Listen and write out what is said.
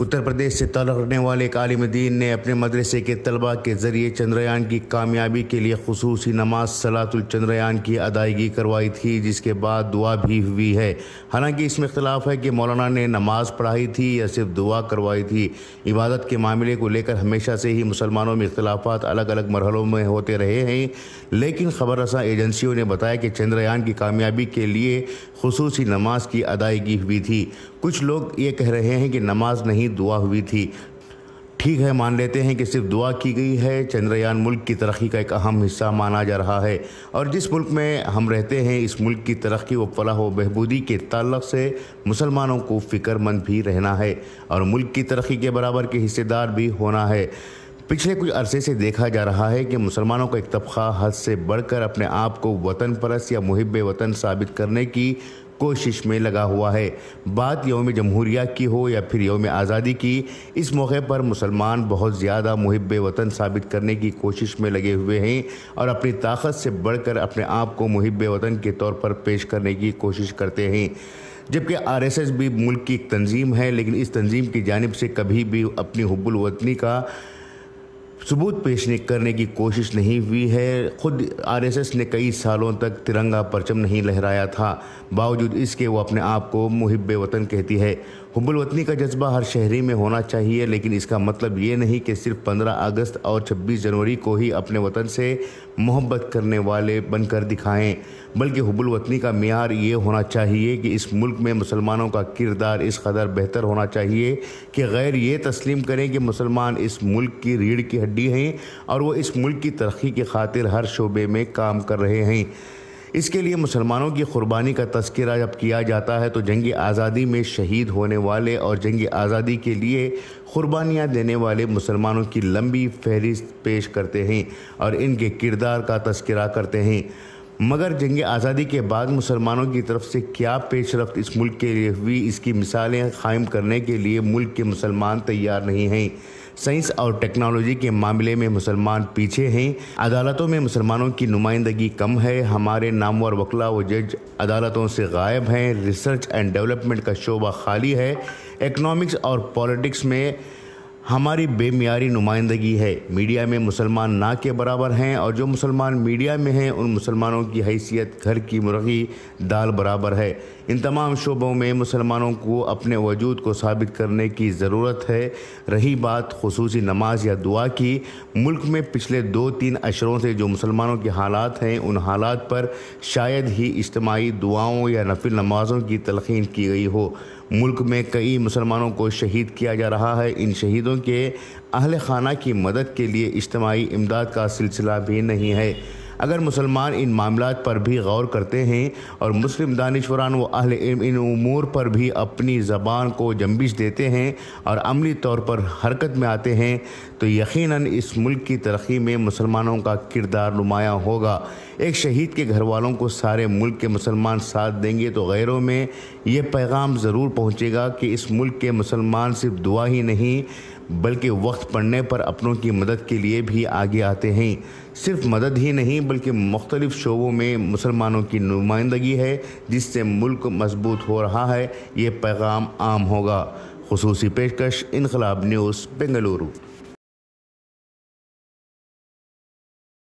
उत्तर प्रदेश से ताल्लुक़ रखने वाले एक आलिम दीन ने अपने मदरसे के तलबा के ज़रिए चंद्रयान की कामयाबी के लिए खुसूसी नमाज सलातुल चंद्रयान की अदायगी करवाई थी, जिसके बाद दुआ भी हुई है। हालांकि इसमें इख्तिलाफ है कि मौलाना ने नमाज पढ़ाई थी या सिर्फ दुआ करवाई थी। इबादत के मामले को लेकर हमेशा से ही मुसलमानों में इख्तिलाफात अलग अलग मरहलों में होते रहे हैं, लेकिन खबर रसा एजेंसियों ने बताया कि चंद्रयान की कामयाबी के लिए खुसूसी नमाज की अदायगी हुई थी। कुछ लोग ये कह रहे हैं कि नमाज नहीं दुआ हुई थी। ठीक है, मान लेते हैं कि सिर्फ दुआ की गई है। चंद्रयान मुल्क की तरक्की का एक अहम हिस्सा माना जा रहा है और जिस मुल्क में हम रहते हैं इस मुल्क की तरक्की व फलाह व बहबूदी के ताल्लुक़ से मुसलमानों को फ़िक्रमंद भी रहना है और मुल्क की तरक्की के बराबर के हिस्सेदार भी होना है। पिछले कुछ अरसे से देखा जा रहा है कि मुसलमानों का एक तबक़ा हद से बढ़कर अपने आप को वतन परस्त या मुहिब वतन साबित करने की कोशिश में लगा हुआ है। बात यौम जमहूरिया की हो या फिर यौम आज़ादी की, इस मौके पर मुसलमान बहुत ज़्यादा मुहिब वतन साबित करने की कोशिश में लगे हुए हैं और अपनी ताकत से बढ़कर अपने आप को मुहिब वतन के तौर पर पेश करने की कोशिश करते हैं। जबकि RSS भी मुल्क की एक तंजीम है, लेकिन इस तंजीम की जानिब से कभी भी अपनी हुब्बुल वतनी का सबूत पेश करने की कोशिश नहीं हुई है। खुद RSS ने कई सालों तक तिरंगा परचम नहीं लहराया था, बावजूद इसके वो अपने आप को मुहिब वतन कहती है। हुब्बुल वतनी का जज्बा हर शहरी में होना चाहिए, लेकिन इसका मतलब ये नहीं कि सिर्फ 15 अगस्त और 26 जनवरी को ही अपने वतन से मोहब्बत करने वाले बनकर दिखाएं, बल्कि हुब्बुल वतनी का मियार ये होना चाहिए कि इस मुल्क में मुसलमानों का किरदार इस कदर बेहतर होना चाहिए कि गैर ये तस्लीम करें कि मुसलमान इस मुल्क की रीढ़ की हड्डी हैं और वो इस मुल्क की तरक्की की खातिर हर शोबे में काम कर रहे हैं। इसके लिए मुसलमानों की क़ुरबानी का तज़किरा जब किया जाता है तो जंग आज़ादी में शहीद होने वाले और जंग आज़ादी के लिए क़ुरबानियाँ देने वाले मुसलमानों की लंबी फहरिस्त पेश करते हैं और इनके किरदार का तज़किरा करते हैं। मगर जंग आज़ादी के बाद मुसलमानों की तरफ से क्या पेशरफ्त इस मुल्क के लिए हुई, इसकी मिसालें कायम करने के लिए मुल्क के मुसलमान तैयार नहीं हैं। साइंस और टेक्नोलॉजी के मामले में मुसलमान पीछे हैं। अदालतों में मुसलमानों की नुमाइंदगी कम है। हमारे नामवर वकला व जज अदालतों से गायब हैं। रिसर्च एंड डेवलपमेंट का शोबा खाली है। इकनॉमिक्स और पॉलिटिक्स में हमारी बेमियारी नुमाइंदगी है। मीडिया में मुसलमान ना के बराबर हैं और जो मुसलमान मीडिया में हैं उन मुसलमानों की हैसियत घर की मुर्गी दाल बराबर है। इन तमाम शोबों में मुसलमानों को अपने वजूद को साबित करने की ज़रूरत है। रही बात खुसूसी नमाज या दुआ की, मुल्क में पिछले 2-3 अशरों से जो मुसलमानों के हालात हैं उन हालात पर शायद ही इज्तिमाई दुआओं या नफिल नमाज़ों की तलक़ीन की गई हो। मुल्क में कई मुसलमानों को शहीद किया जा रहा है। इन शहीदों के अहले खाना की मदद के लिए इज्तिमाई इमदाद का सिलसिला भी नहीं है। अगर मुसलमान इन मामलात पर भी गौर करते हैं और मुस्लिम दानिशवरान व अहले इल्म इन उमूर पर भी अपनी ज़बान को जंबिश देते हैं और अमली तौर पर हरकत में आते हैं तो यकीनन इस मुल्क की तरक्की में मुसलमानों का किरदार नुमायाँ होगा। एक शहीद के घर वालों को सारे मुल्क के मुसलमान साथ देंगे तो गैरों में ये पैगाम ज़रूर पहुँचेगा कि इस मुल्क के मुसलमान सिर्फ दुआ ही नहीं बल्कि वक्त पड़ने पर अपनों की मदद के लिए भी आगे आते हैं। सिर्फ मदद ही नहीं बल्कि मुख्तलिफ़ शोबों में मुसलमानों की नुमाइंदगी है, जिससे मुल्क मजबूत हो रहा है। ये पैगाम आम होगा। खुसूसी पेशकश इनकलाब न्यूज़ बेंगलुरु।